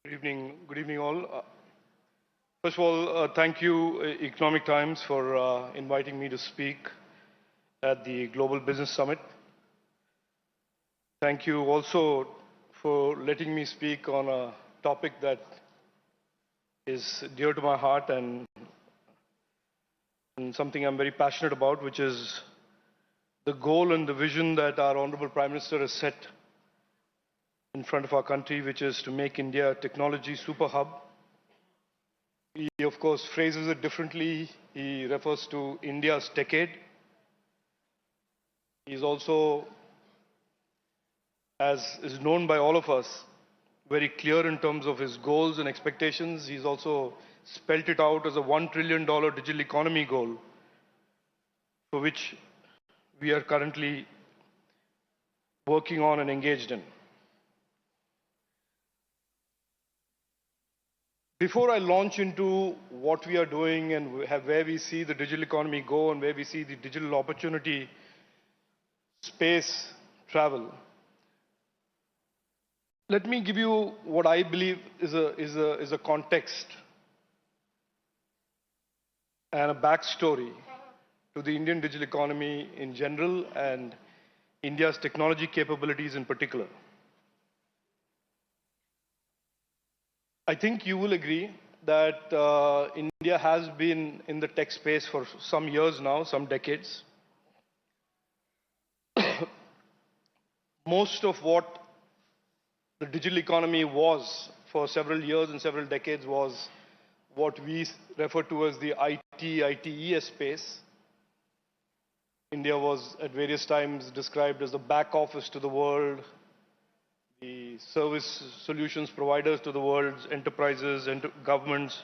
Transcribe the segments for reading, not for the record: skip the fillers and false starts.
Good evening all. First of all, thank you, Economic Times, for inviting me to speak at the Global Business Summit. Thank you also for letting me speak on a topic that is dear to my heart and something I'm very passionate about, which is the goal and the vision that our Honorable Prime Minister has set in front of our country, which is to make India a technology super hub. He, of course, phrases it differently. He refers to India's Techade. He's also, as is known by all of us, very clear in terms of his goals and expectations. He's also spelt it out as a $1 trillion digital economy goal, for which we are currently working on and engaged in. Before I launch into what we are doing and where we see the digital economy go and where we see the digital opportunity space travel, let me give you what I believe is a context and a backstory to the Indian digital economy in general and India's technology capabilities in particular. I think you will agree that India has been in the tech space for some years now, some decades. Most of what the digital economy was for several years and several decades was what we refer to as the ITES space. India was at various times described as the back office to the world, the service solutions providers to the world's enterprises and governments.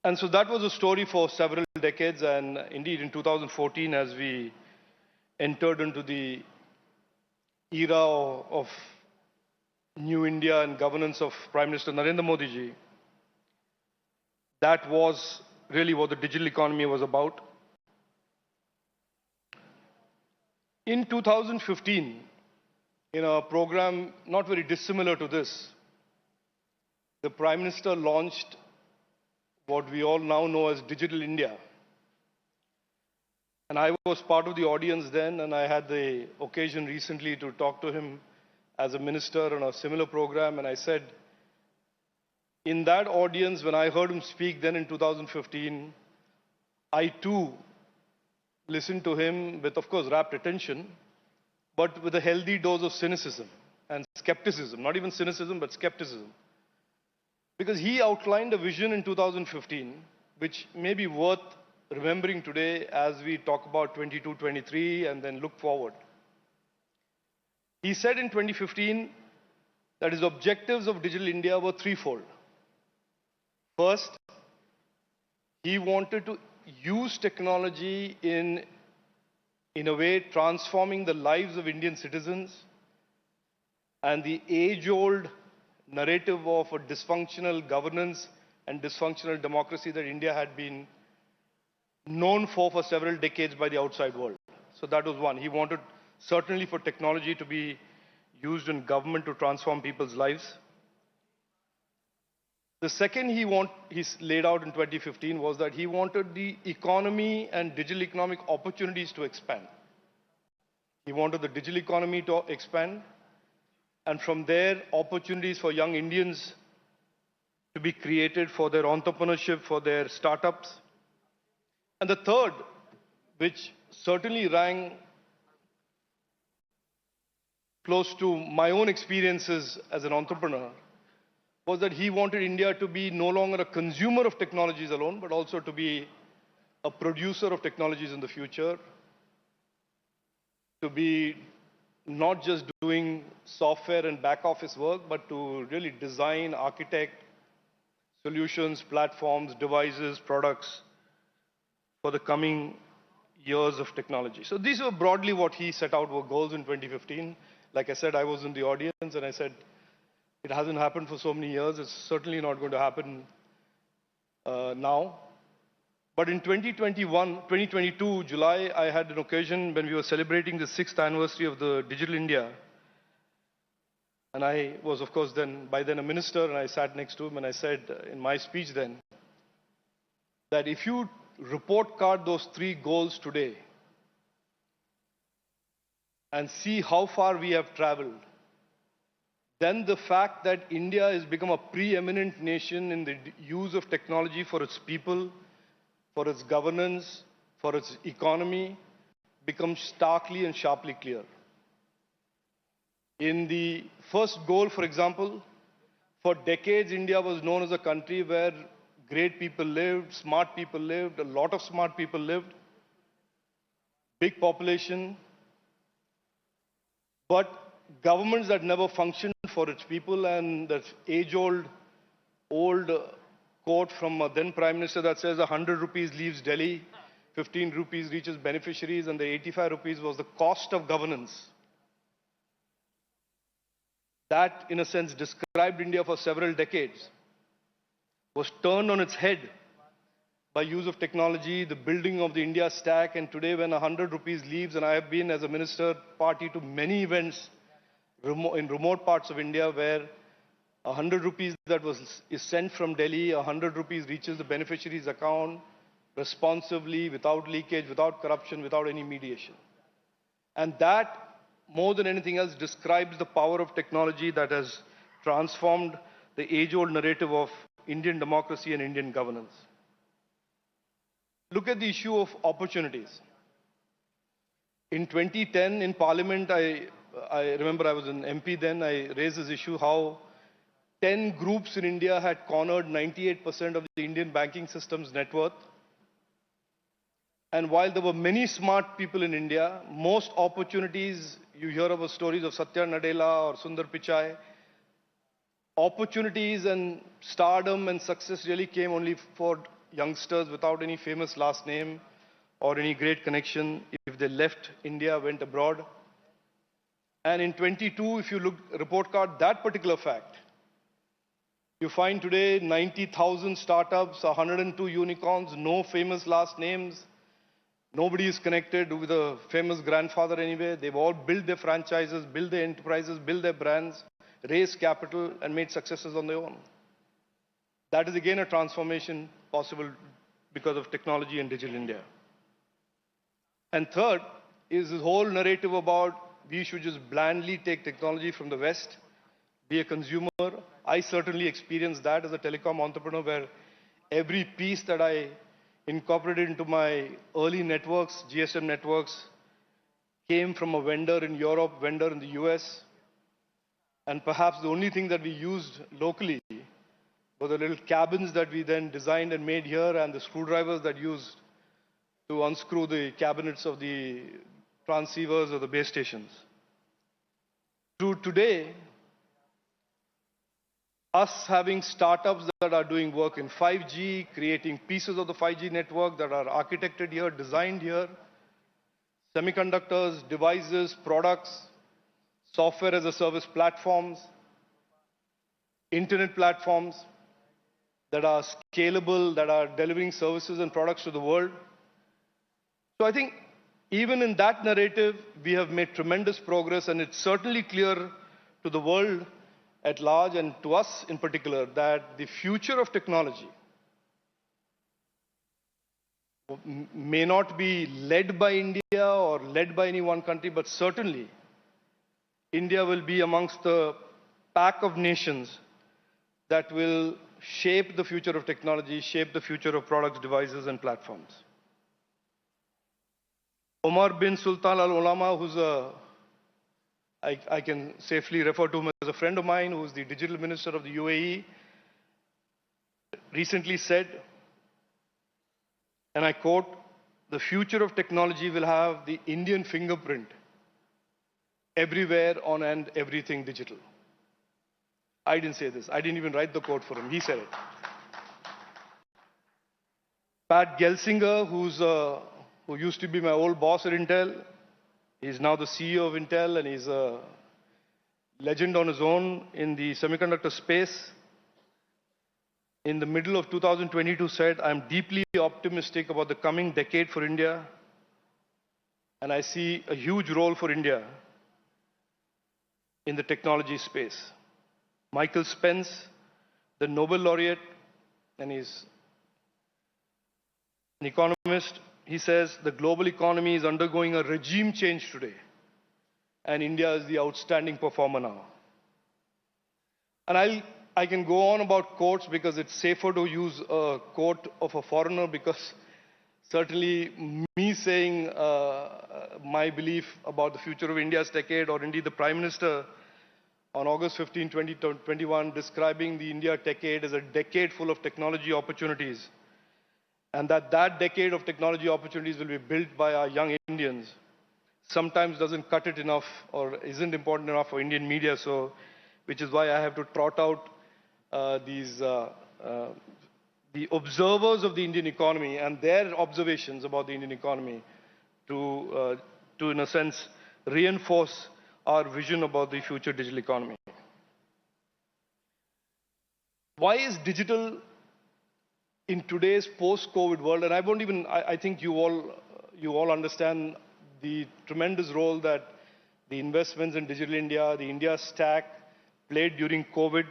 And so that was a story for several decades. And indeed, in 2014, as we entered into the era of New India and governance of Prime Minister Narendra Modi ji, that was really what the digital economy was about. In 2015, in a program not very dissimilar to this, the Prime Minister launched what we all now know as Digital India. And I was part of the audience then, and I had the occasion recently to talk to him as a minister on a similar program. And I said, in that audience, when I heard him speak then in 2015, I too listened to him with, of course, rapt attention, but with a healthy dose of cynicism and skepticism, not even cynicism, but skepticism. Because he outlined a vision in 2015, which may be worth remembering today as we talk about 22, 23, and then look forward. He said in 2015 that his objectives of Digital India were threefold. First, he wanted to use technology in a way transforming the lives of Indian citizens and the age-old narrative of a dysfunctional governance and dysfunctional democracy that India had been known for several decades by the outside world. So that was one. He wanted certainly for technology to be used in government to transform people's lives. The second he laid out in 2015 was that he wanted the economy and digital economic opportunities to expand. He wanted the digital economy to expand, and from there, opportunities for young Indians to be created for their entrepreneurship, for their startups. And the third, which certainly rang close to my own experiences as an entrepreneur, was that he wanted India to be no longer a consumer of technologies alone, but also to be a producer of technologies in the future, to be not just doing software and back office work, but to really design, architect solutions, platforms, devices, products for the coming years of technology. So these were broadly what he set out were goals in 2015. Like I said, I was in the audience and I said, it hasn't happened for so many years. It's certainly not going to happen now. But in 2022, July, I had an occasion when we were celebrating the 6th anniversary of the Digital India And I was, of course, by then a minister, and I sat next to him, and I said in my speech then that if you report card those three goals today and see how far we have traveled, then the fact that India has become a preeminent nation in the use of technology for its people, for its governance, for its economy, becomes starkly and sharply clear. In the first goal, for example, for decades, India was known as a country where great people lived, smart people lived, a lot of smart people lived, big population, but governments that never functioned for its people, and that age-old quote from a then Prime Minister that says 100 rupees leaves Delhi, 15 rupees reaches beneficiaries, and the 85 rupees was the cost of governance. That, in a sense, described India for several decades, was turned on its head by use of technology, the building of the India stack, and today when 100 rupees leaves, and I have been as a minister party to many events in remote parts of India where 100 rupees is sent from Delhi, 100 rupees reaches the beneficiary's account responsively, without leakage, without corruption, without any mediation. And that, more than anything else, describes the power of technology that has transformed the age-old narrative of Indian democracy and Indian governance. Look at the issue of opportunities. In 2010, in Parliament, I remember I was an MP then, I raised this issue how 10 groups in India had cornered 98% of the Indian banking system's net worth. And while there were many smart people in India, most opportunities, you hear about stories of Satya Nadella or Sundar Pichai, opportunities and stardom and success really came only for youngsters without any famous last name or any great connection. If they left India, went abroad. And in 22, if you look report card that particular fact, you find today 90,000 startups, 102 unicorns, no famous last names. Nobody is connected with a famous grandfather anyway. They've all built their franchises, built their enterprises, built their brands, raised capital, and made successes on their own. That is again a transformation possible because of technology and digital India. And third is this whole narrative about we should just blandly take technology from the West, be a consumer. I certainly experienced that as a telecom entrepreneur where every piece that I incorporated into my early networks, GSM networks, came from a vendor in Europe, vendor in the US. And perhaps the only thing that we used locally were the little cabins that we then designed and made here and the screwdrivers that used to unscrew the cabinets of the transceivers or the base stations. To today, us having startups that are doing work in 5G, creating pieces of the 5G network that are architected here, designed here, semiconductors, devices, products, software as a service platforms, internet platforms that are scalable, that are delivering services and products to the world. So I think even in that narrative, we have made tremendous progress, and it's certainly clear to the world at large and to us in particular that the future of technology may not be led by India or led by any one country, but certainly India will be amongst the pack of nations that will shape the future of technology, shape the future of products, devices, and platforms. Omar bin Sultan Al Ulama, who's I can safely refer to him as a friend of mine, who's the digital minister of the UAE, recently said, and I quote, "The future of technology will have the Indian fingerprint everywhere on and everything digital." I didn't say this. I didn't even write the quote for him. He said it. Pat Gelsinger, who used to be my old boss at Intel, he's now the CEO of Intel, and he's a legend on his own in the semiconductor space. In the middle of 2022 said, "I'm deeply optimistic about the coming decade for India, and I see a huge role for India in the technology space. Michael Spence, the Nobel laureate, and he's an economist, he says the global economy is undergoing a regime change today, and India is the outstanding performer now. And I can go on about quotes because it's safer to use a quote of a foreigner, because certainly me saying my belief about the future of India's decade, or indeed the Prime Minister on August 15, 2021, describing the India decade as a decade full of technology opportunities, and that decade of technology opportunities will be built by our young Indians, sometimes doesn't cut it enough or isn't important enough for Indian media. So, which is why I have to trot out the observers of the Indian economy and their observations about the Indian economy to in a sense, reinforce our vision about the future digital economy. Why is digital in today's post-COVID world, and I think you all understand the tremendous role that the investments in Digital India, the India Stack played during COVID,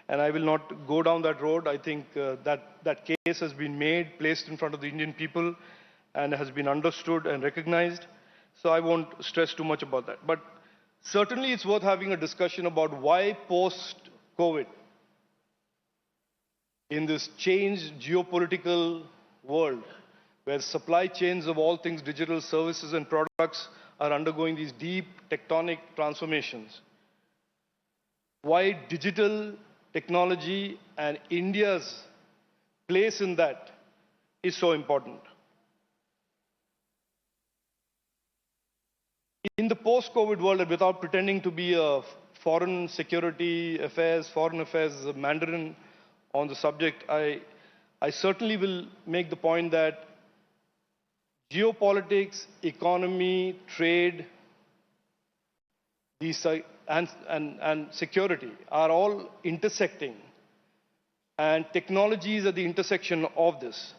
and I will not go down that road. I think that case has been made, placed in front of the Indian people, and has been understood and recognized. So I won't stress too much about that. But certainly it's worth having a discussion about why post-COVID, in this changed geopolitical world, where supply chains of all things digital, services and products are undergoing these deep tectonic transformations, why digital technology and India's place in that is so important. In the post-COVID world, and without pretending to be a foreign affairs Mandarin on the subject, I certainly will make the point that geopolitics, economy, trade, and security are all intersecting, and technology is at the intersection of this.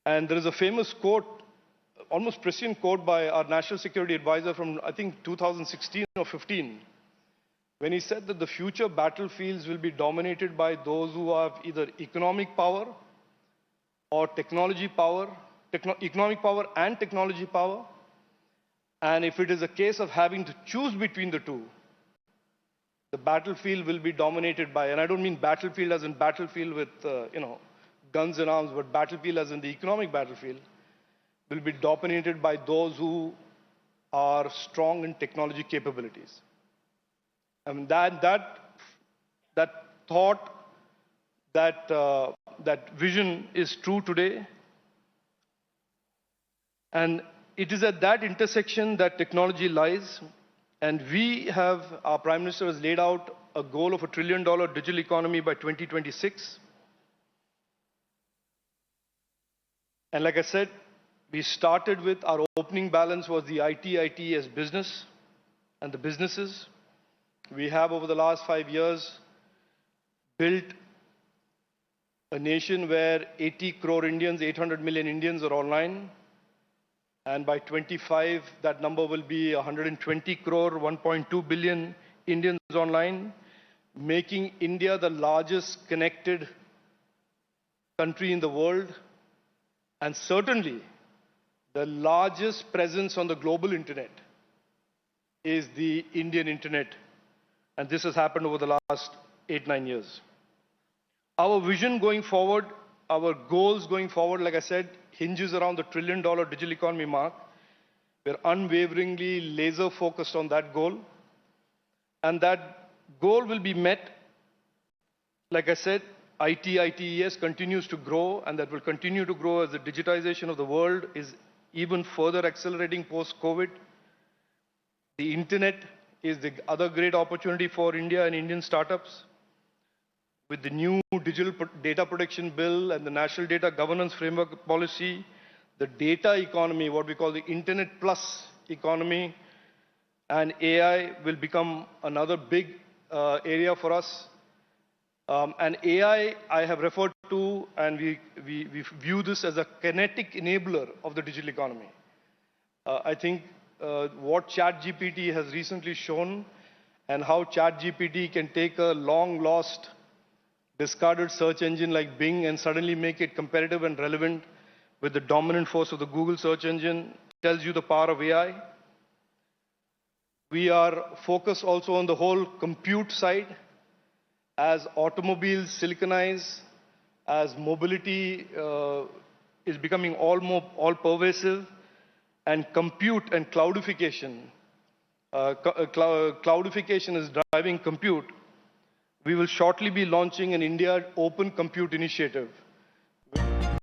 And there is a famous quote, almost prescient quote, by our national security advisor from, I think, 2016 or 15, when he said that the future battlefields will be dominated by those who have either economic power or technology power, economic power and technology power. And if it is a case of having to choose between the two, the battlefield will be dominated by, and I don't mean battlefield as in battlefield with, guns and arms, but battlefield as in the economic battlefield, will be dominated by those who are strong in technology capabilities. I mean, that thought, that vision is true today. And it is at that intersection that technology lies. And our Prime Minister has laid out a goal of $1 trillion digital economy by 2026. And like I said, we started with our opening balance was the ITES business and the businesses. We have, over the last 5 years, built a nation where 80 crore Indians, 800 million Indians are online. And by 25, that number will be 120 crore, 1.2 billion Indians online, making India the largest connected country in the world, and certainly the largest presence on the global internet is the Indian internet. And this has happened over the last 8-9 years. Our vision going forward, our goals going forward, like I said, hinges around the $1 trillion digital economy mark. We're unwaveringly laser focused on that goal. And that goal will be met, like I said, ITES continues to grow, and that will continue to grow as the digitization of the world is even further accelerating post-COVID. The internet is the other great opportunity for India and Indian startups. With the new digital data protection bill and the national data governance framework policy, the data economy, what we call the internet plus economy, and AI will become another big area for us. And AI, I have referred to, and we view this as a kinetic enabler of the digital economy. I think what ChatGPT has recently shown and how ChatGPT can take a long-lost, discarded search engine like Bing and suddenly make it competitive and relevant with the dominant force of the Google search engine, tells you the power of AI. We are focused also on the whole compute side. As automobiles siliconize, as mobility is becoming all pervasive, and compute and cloudification, cloudification is driving compute, we will shortly be launching an India Open Compute Initiative.